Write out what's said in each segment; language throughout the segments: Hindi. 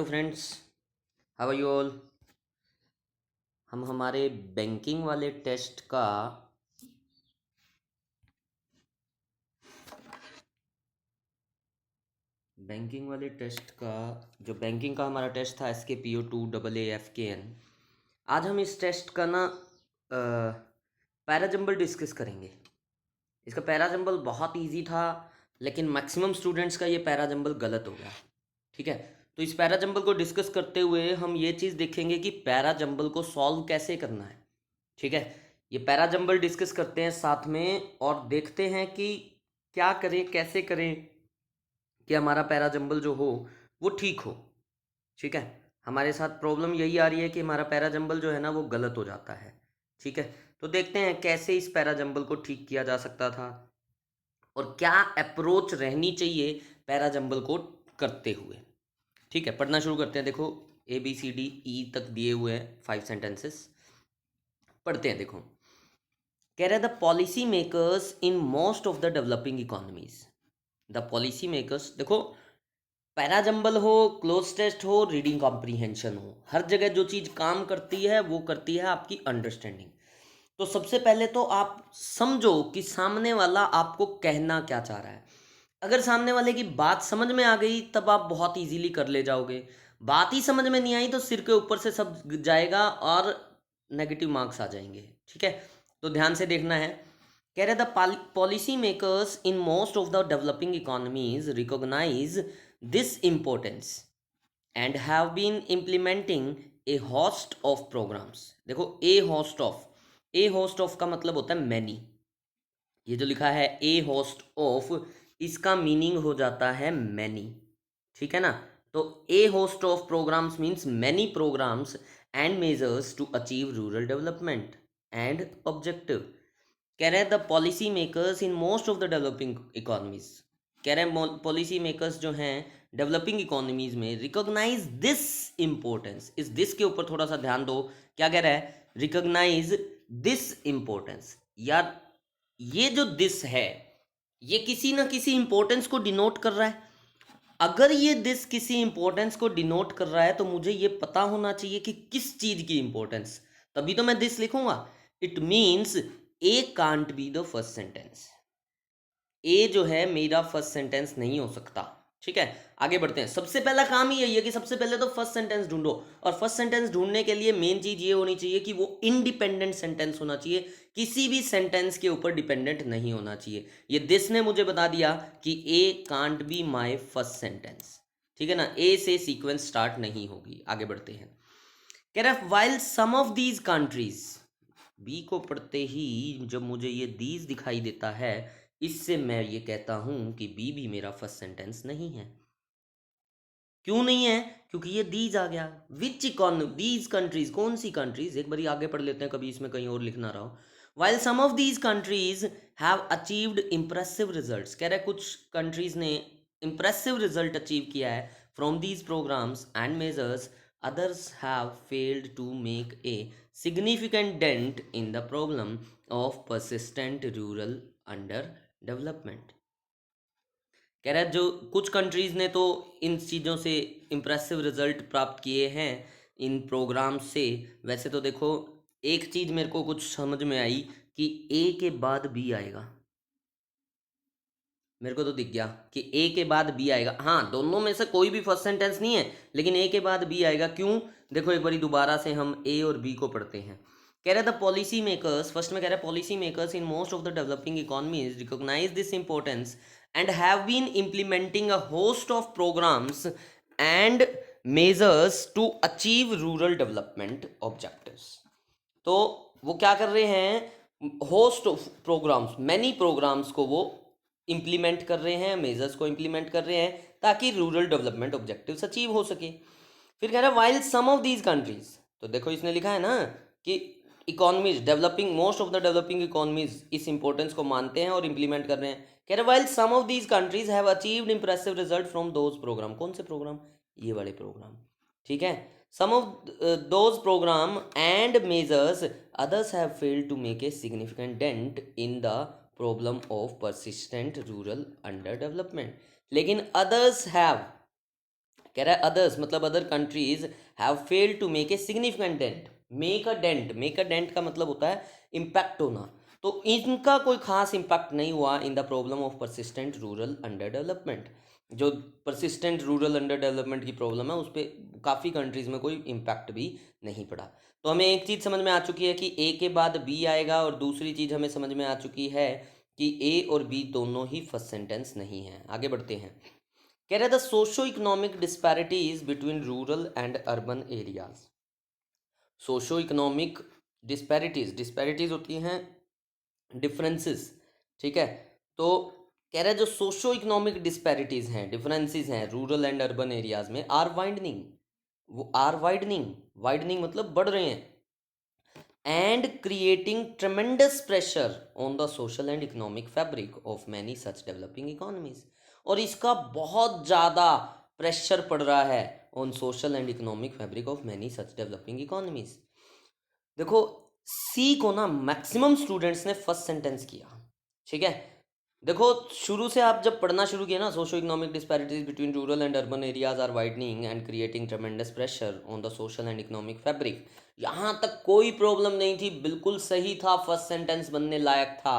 Friends, how are you all. हम हमारे बैंकिंग वाले टेस्ट का जो बैंकिंग का हमारा टेस्ट था SKPO2 AA FKN। आज हम इस टेस्ट का ना पैराजंबल डिस्कस करेंगे। इसका पैराजंबल बहुत इजी था, लेकिन मैक्सिमम स्टूडेंट्स का ये पैराजंबल गलत हो गया। ठीक है, तो इस पैराजंबल को डिस्कस करते हुए हम ये चीज़ देखेंगे कि पैराजंबल को सॉल्व कैसे करना है। ठीक है, ये पैराजंबल डिस्कस करते हैं साथ में और देखते हैं कि क्या करें, कैसे करें कि हमारा पैराजंबल जो हो वो ठीक हो। ठीक है, हमारे साथ प्रॉब्लम यही आ रही है कि हमारा पैराजंबल जो है ना वो गलत हो जाता है। ठीक है, तो देखते हैं कैसे इस पैराजंबल को ठीक किया जा सकता था और क्या अप्रोच रहनी चाहिए पैराजंबल को करते हुए। ठीक है, पढ़ना शुरू करते हैं। देखो, ABCDE तक दिए हुए हैं 5 सेंटेंसेस। पढ़ते हैं। देखो, कह रहे the policy makers in most of the developing economies. The policy makers, देखो, पैराजंबल हो, क्लोज टेस्ट हो, रीडिंग कॉम्प्रीहेंशन हो, हर जगह जो चीज़ काम करती है वो करती है आपकी अंडरस्टैंडिंग। तो सबसे पहले तो आप समझो कि सामने वाला आपको कहना क्या चाह रहा है। अगर सामने वाले की बात समझ में आ गई तब आप बहुत इजीली कर ले जाओगे। बात ही समझ में नहीं आई तो सिर के ऊपर से सब जाएगा और नेगेटिव मार्क्स आ जाएंगे। ठीक है, तो ध्यान से देखना है। कह रहे the policy makers in most of the developing economies recognise this importance and have been implementing a host of programmes. देखो, ए होस्ट ऑफ का मतलब होता है मैनी। ये जो लिखा है ए होस्ट ऑफ, इसका मीनिंग हो जाता है मैनी। ठीक है ना, तो a host of programmes means many programmes and measures to achieve rural development and objective. कह रहे हैं the policy makers in most of the developing economies. कह रहे हैं पॉलिसी मेकर्स जो हैं डेवलपिंग इकोनॉमीज में रिकॉग्नाइज दिस इम्पोर्टेंस। इस दिस के ऊपर थोड़ा सा ध्यान दो। क्या कह रहा है? Recognise this importance. यार, ये जो दिस है ये किसी ना किसी इंपॉर्टेंस को डिनोट कर रहा है। अगर ये दिस किसी इंपॉर्टेंस को डिनोट कर रहा है तो मुझे ये पता होना चाहिए कि किस चीज की इंपॉर्टेंस, तभी तो मैं दिस लिखूंगा। It means a can't be the first sentence. A जो है मेरा फर्स्ट सेंटेंस नहीं हो सकता। ठीक है, आगे बढ़ते हैं। सबसे पहला काम ही यही है कि सबसे पहले तो फर्स्ट सेंटेंस ढूंढो, और फर्स्ट सेंटेंस ढूंढने के लिए मेन चीज ये होनी चाहिए कि वो इंडिपेंडेंट सेंटेंस होना चाहिए, किसी भी सेंटेंस के ऊपर डिपेंडेंट नहीं होना चाहिए। ये दिस ने मुझे बता दिया कि a can't be my first sentence. ठीक है ना, ए से सीक्वेंस स्टार्ट नहीं होगी। आगे बढ़ते हैं। कह रहा है while some of these countries, B को पढ़ते ही जब मुझे ये दीज दिखाई देता है, इससे मैं ये कहता हूं कि बी भी मेरा फर्स्ट सेंटेंस नहीं है। क्यों नहीं है? क्योंकि ये दीज आ गया। विच इकोनॉमी, दीज कंट्रीज, कौन सी कंट्रीज? एक बार आगे पढ़ लेते हैं, कभी इसमें कहीं और लिखना रहा हो। While some of these countries have achieved impressive results. कह रहे कुछ कंट्रीज ने इंप्रेसिव रिजल्ट अचीव किया है from these programmes and measures, others have failed to make a significant dent in the problem of persistent rural underdevelopment। कह रहा है जो कुछ कंट्रीज ने तो इन चीज़ों से इम्प्रेसिव रिजल्ट प्राप्त किए हैं इन प्रोग्राम से। वैसे तो देखो, एक चीज़ मेरे को कुछ समझ में आई कि ए के बाद बी आएगा। मेरे को तो दिख गया कि ए के बाद बी आएगा। हाँ, दोनों में से कोई भी फर्स्ट सेंटेंस नहीं है, लेकिन ए के बाद बी आएगा। क्यों? देखो, एक बारी दोबारा से हम ए और बी को पढ़ते हैं। कह रहे द पॉलिसी मेकर्स, फर्स्ट में कह रहा है policy makers in most of the developing economies recognise this importance and have been implementing a host of programmes and measures to achieve rural development objectives. तो वो क्या कर रहे हैं? Host of programmes, many programmes को वो इम्प्लीमेंट कर रहे हैं, मेजर्स को इम्प्लीमेंट कर रहे हैं ताकि रूरल डेवलपमेंट ऑब्जेक्टिव्स अचीव हो सके। फिर कह रहा है while some of these countries, तो देखो इसने लिखा है ना कि economies, developing, most of the developing economies इस इंपॉर्टेंस को मानते हैं और इंप्लीमेंट कर रहे हैं। कह रहे while some of these countries have achieved impressive result from those programme. कौन से प्रोग्राम? ये वाले प्रोग्राम। ठीक है, some of those program and measures, others have failed to make a significant dent in the problem of persistent rural underdevelopment। लेकिन others have, कह रहा है अदर्स मतलब other countries have failed to make a significant dent. Make a dent का मतलब होता है इम्पैक्ट होना। तो इनका कोई खास इम्पैक्ट नहीं हुआ in the problem of persistent rural under development. जो परसिस्टेंट रूरल अंडर डेवलपमेंट की प्रॉब्लम है उस पर काफ़ी कंट्रीज़ में कोई इम्पैक्ट भी नहीं पड़ा। तो हमें एक चीज़ समझ में आ चुकी है कि ए के बाद बी आएगा, और दूसरी चीज़ हमें समझ में आ चुकी है कि ए और बी दोनों ही फर्स्ट सेंटेंस नहीं है। आगे बढ़ते हैं। कह रहे the socio economic disparities between rural and urban areas. Socio economic disparities होती हैं डिफरेंसेस, ठीक है। तो कह रहे हैं जो सोशो इकोनॉमिक डिस्पैरिटीज हैं, डिफरेंसेस हैं रूरल एंड अर्बन एरियाज में, आर वाइडनिंग, वो आर वाइडनिंग, वाइडनिंग मतलब बढ़ रहे हैं, and creating tremendous pressure on the social and economic fabric of many such developing economies. और इसका बहुत ज़्यादा प्रेशर पड़ रहा है on social and economic fabric of many such developing economies. देखो सी को ना मैक्सिमम स्टूडेंट्स ने फर्स्ट सेंटेंस किया, ठीक है। देखो शुरू से आप जब पढ़ना शुरू किया ना, socio economic disparities between rural and urban areas are widening and creating tremendous pressure on the social and economic fabric, यहाँ तक कोई प्रॉब्लम नहीं थी, बिल्कुल सही था, फर्स्ट सेंटेंस बनने लायक था।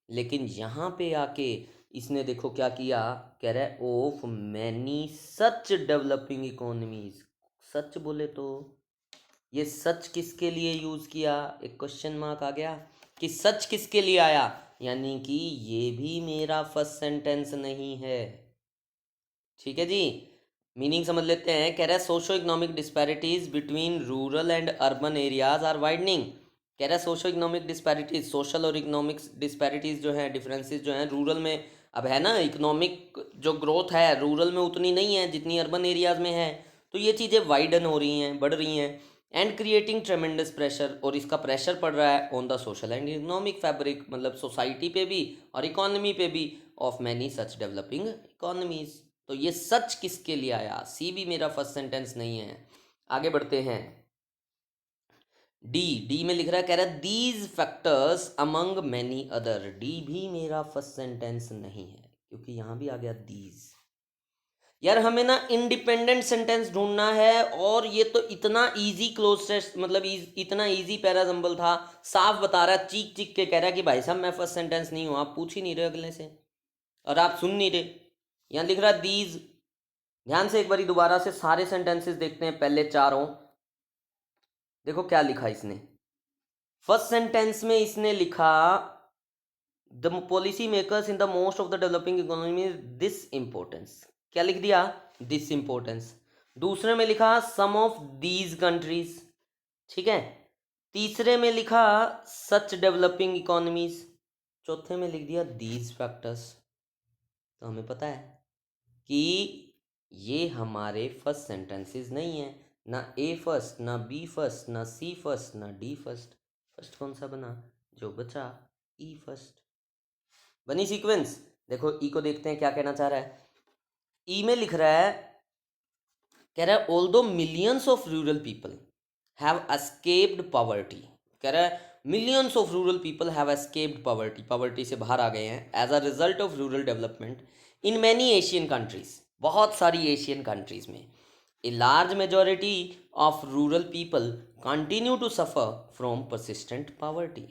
लेकिन यहाँ पे आके इसने देखो क्या किया, कह रहा है of many such developing economies. सच बोले तो ये सच किसके लिए यूज़ किया, एक क्वेश्चन मार्क आ गया कि सच किसके लिए आया, यानी कि ये भी मेरा फर्स्ट सेंटेंस नहीं है, ठीक है जी। मीनिंग समझ लेते हैं। कह रहा है socio economic disparities between rural and urban areas are widening. कह रहा है सोशो इकोनॉमिक डिस्पैरिटीज, सोशल और इकोनॉमिक्स डिस्पैरिटीज जो है, डिफरेंसेस जो हैं रूरल में, अब है ना इकोनॉमिक जो ग्रोथ है रूरल में उतनी नहीं है जितनी अर्बन एरियाज में है, तो ये चीज़ें वाइडन हो रही हैं, बढ़ रही हैं। एंड क्रिएटिंग ट्रेमेंडस प्रेशर, और इसका प्रेशर पड़ रहा है on the social and economic fabric, मतलब सोसाइटी पे भी और इकोनॉमी पे भी, of many such developing economies. तो ये सच किसके लिए आया, सी भी मेरा फर्स्ट सेंटेंस नहीं है। आगे बढ़ते हैं। डी में लिख रहा है, कह रहा है these factors among many other. D भी मेरा फर्स्ट सेंटेंस नहीं है क्योंकि यहां भी आ गया दीज। यार हमें ना इंडिपेंडेंट सेंटेंस ढूंढना है, और ये तो इतना इजी क्लोज टेस्ट मतलब इतना इजी पैराजंबल था, साफ बता रहा है, चीख चीख के कह रहा है कि भाई साहब मैं फर्स्ट सेंटेंस नहीं हूं, आप पूछ ही नहीं रहे अगले से और आप सुन नहीं रहे। यहाँ लिख रहा दीज, ध्यान से एक बारी दोबारा से सारे सेंटेंसेस देखते हैं, पहले चारों देखो क्या लिखा इसने। फर्स्ट सेंटेंस में इसने लिखा the policy makers in the most of the developing economy this importance, क्या लिख दिया, दिस इंपॉर्टेंस। दूसरे में लिखा सम ऑफ दीज कंट्रीज, ठीक है। तीसरे में लिखा सच डेवलपिंग इकोनॉमीज, चौथे में लिख दिया दीज फैक्टर्स। तो हमें पता है कि ये हमारे फर्स्ट सेंटेंसेस नहीं है, ना ए फर्स्ट, ना बी फर्स्ट, ना सी फर्स्ट, ना डी फर्स्ट। फर्स्ट कौन सा बना, जो बचा ई फर्स्ट। बनी सीक्वेंस। देखो ई को देखते हैं क्या कहना चाह रहा है। ई में लिख रहा है, कह रहा है although millions of rural people have escaped poverty. कह रहा है millions of rural people have escaped poverty, poverty से बाहर आ गए हैं as a result of rural development in many Asian countries, बहुत सारी एशियन कंट्रीज में। A large majority of rural people continue to suffer from persistent poverty.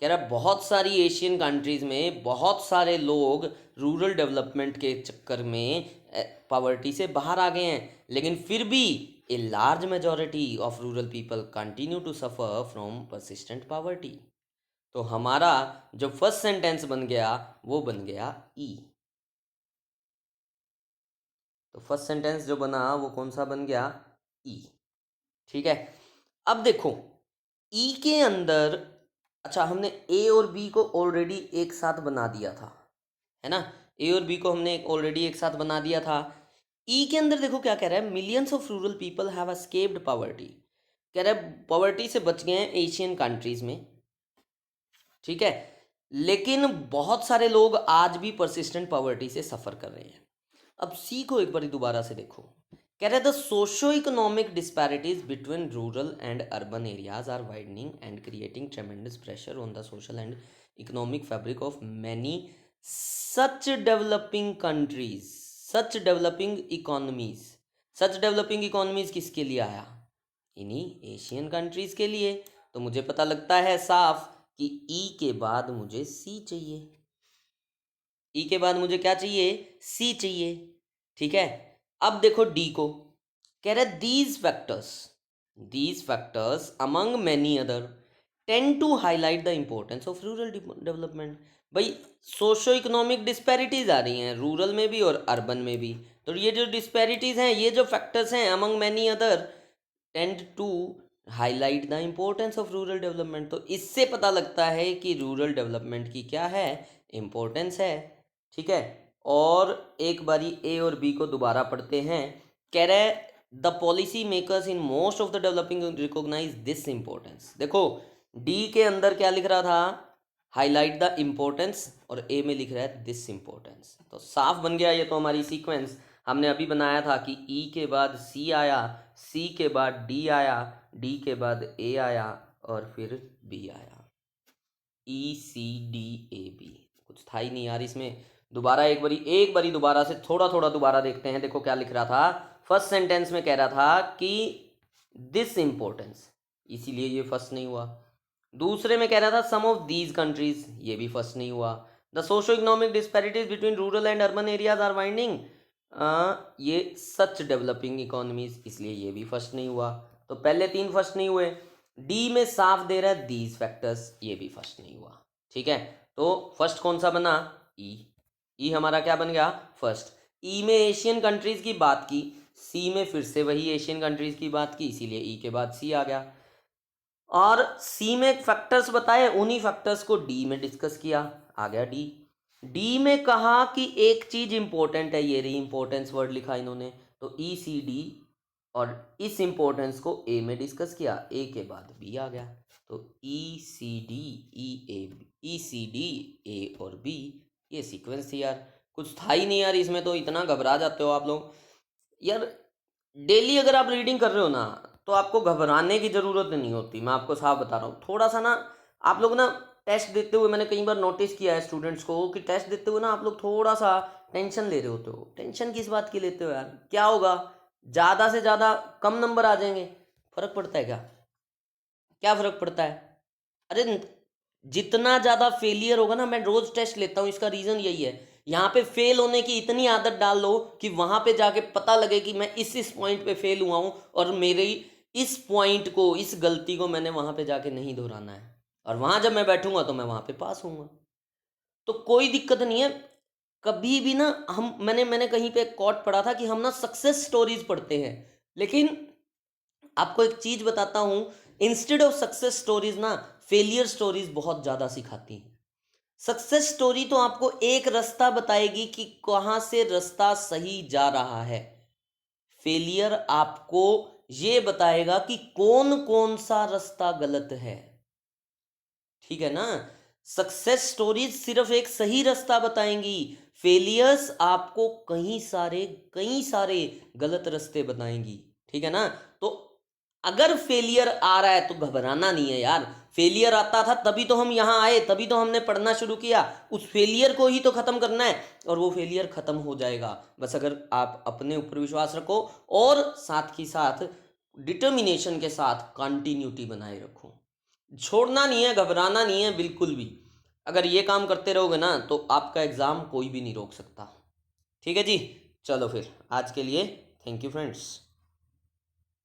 कह रहा है बहुत सारी एशियन कंट्रीज़ में बहुत सारे लोग रूरल डेवलपमेंट के चक्कर में पॉवर्टी से बाहर आ गए हैं, लेकिन फिर भी a large majority of rural people continue to suffer from persistent poverty. तो हमारा जो फर्स्ट सेंटेंस बन गया वो बन गया ई। तो फर्स्ट सेंटेंस जो बना वो कौन सा बन गया, ई, ठीक है। अब देखो ई के अंदर, अच्छा हमने ए और बी को ऑलरेडी एक साथ बना दिया था, है ना, ए और बी को हमने ऑलरेडी एक साथ बना दिया था। ई के अंदर देखो क्या कह रहा है, millions of rural people have escaped poverty. कह रहा है पॉवर्टी से बच गए हैं एशियन कंट्रीज में, ठीक है, लेकिन बहुत सारे लोग आज भी परसिस्टेंट पॉवर्टी से सफ़र कर रहे हैं। अब सी को एक बार दोबारा से देखो, कह रहे the socio economic disparities between rural and urban areas are widening and creating tremendous pressure on the social and economic fabric of many such developing countries. Such developing economies, such developing economies किसके लिए आया? इन्हीं एशियन कंट्रीज के लिए। तो मुझे पता लगता है साफ कि ई के बाद मुझे सी चाहिए, ई के बाद मुझे क्या चाहिए? सी चाहिए। ठीक है, अब देखो डी को, कह रहे these factors among many other tend to highlight the importance of rural development. भाई सोशो इकोनॉमिक डिस्पैरिटीज आ रही हैं रूरल में भी और अर्बन में भी, तो ये जो डिस्पैरिटीज हैं, ये जो फैक्टर्स हैं among many other tend to highlight the importance of rural development. तो इससे पता लगता है कि रूरल डेवलपमेंट की क्या है? इम्पोर्टेंस है। ठीक है, और एक बारी ए और बी को दोबारा पढ़ते हैं। कह रहा है the policy makers in most of the developing recognize this importance. देखो डी के अंदर क्या लिख रहा था? हाईलाइट द इम्पोर्टेंस, और ए में लिख रहा है दिस इम्पोर्टेंस। तो साफ बन गया ये तो हमारी सीक्वेंस। हमने अभी बनाया था कि ई के बाद सी आया, सी के बाद डी आया, डी के बाद ए आया और फिर बी आया। ई सी डी ए बी, कुछ था ही नहीं यार इसमें। दोबारा एक बारी दोबारा से थोड़ा थोड़ा दोबारा देखते हैं। देखो क्या लिख रहा था, फर्स्ट सेंटेंस में कह रहा था कि दिस इम्पोर्टेंस, इसीलिए ये फर्स्ट नहीं हुआ। दूसरे में कह रहा था सम ऑफ दीज कंट्रीज, ये भी फर्स्ट नहीं हुआ। The socio economic disparities between rural and urban areas are winding, ये सच डेवलपिंग इकोनॉमीज, इसलिए ये भी फर्स्ट नहीं हुआ। तो पहले तीन फर्स्ट नहीं हुए। डी में साफ दे रहा है दीज फैक्टर्स, ये भी फर्स्ट नहीं हुआ। ठीक है, तो फर्स्ट कौन सा बना? ई। ई हमारा क्या बन गया? फर्स्ट। ई में एशियन कंट्रीज की बात की, सी में फिर से वही एशियन कंट्रीज की बात की, इसीलिए ई के बाद सी आ गया। और सी में फैक्टर्स बताए, उन्हीं फैक्टर्स को डी में डिस्कस किया, आ गया डी। डी में कहा कि एक चीज इंपॉर्टेंट है, ये रही इंपॉर्टेंस वर्ड लिखा इन्होंने, तो ई सी डी, और इस इंपॉर्टेंस को ए में डिस्कस किया, ए के बाद बी आ गया। तो ई C D E C D A और बी, ये सीक्वेंस थी यार। कुछ था ही नहीं यार इसमें, तो इतना घबरा जाते हो आप लोग यार। डेली अगर आप रीडिंग कर रहे हो ना, तो आपको घबराने की ज़रूरत नहीं होती, मैं आपको साफ बता रहा हूँ। थोड़ा सा ना आप लोग ना टेस्ट देते हुए, मैंने कई बार नोटिस किया है स्टूडेंट्स को कि टेस्ट देते हुए ना आप लोग थोड़ा सा टेंशन ले रहे होते हो। टेंशन किस बात की लेते हो यार? क्या होगा? ज़्यादा से ज़्यादा कम नंबर आ जाएंगे, फर्क पड़ता है क्या? क्या फर्क पड़ता है? अरे जितना ज़्यादा फेलियर होगा ना, मैं रोज़ टेस्ट लेता हूँ, इसका रीज़न यही है। यहाँ पे फेल होने की इतनी आदत डाल लो कि वहाँ पे जाके पता लगे कि मैं इस पॉइंट पे फेल हुआ हूँ, और मेरी इस पॉइंट को, इस गलती को मैंने वहाँ पे जाके नहीं दोहराना है, और वहाँ जब मैं बैठूंगा तो मैं वहाँ पे पास होऊंगा। तो कोई दिक्कत नहीं है। कभी भी ना मैंने कहीं पे एक कोट पढ़ा था कि हम ना सक्सेस स्टोरीज पढ़ते हैं, लेकिन आपको एक चीज बताता हूं, इंस्टेड ऑफ सक्सेस स्टोरीज ना फेलियर स्टोरीज बहुत ज्यादा सिखाती हैं। सक्सेस स्टोरी तो आपको एक रास्ता बताएगी कि कहां से रास्ता सही जा रहा है, फेलियर आपको ये बताएगा कि कौन कौन सा रास्ता गलत है। ठीक है ना? सक्सेस स्टोरीज सिर्फ एक सही रास्ता बताएंगी, फेलियर्स आपको कई सारे गलत रास्ते बताएंगी। ठीक है ना? तो अगर फेलियर आ रहा है तो घबराना नहीं है यार। फेलियर आता था तभी तो हम यहाँ आए, तभी तो हमने पढ़ना शुरू किया। उस फेलियर को ही तो खत्म करना है, और वो फेलियर खत्म हो जाएगा बस अगर आप अपने ऊपर विश्वास रखो, और साथ ही साथ डिटर्मिनेशन के साथ कंटिन्यूटी बनाए रखो। छोड़ना नहीं है, घबराना नहीं है बिल्कुल भी। अगर ये काम करते रहोगे ना, तो आपका एग्ज़ाम कोई भी नहीं रोक सकता। ठीक है जी, चलो फिर आज के लिए थैंक यू फ्रेंड्स।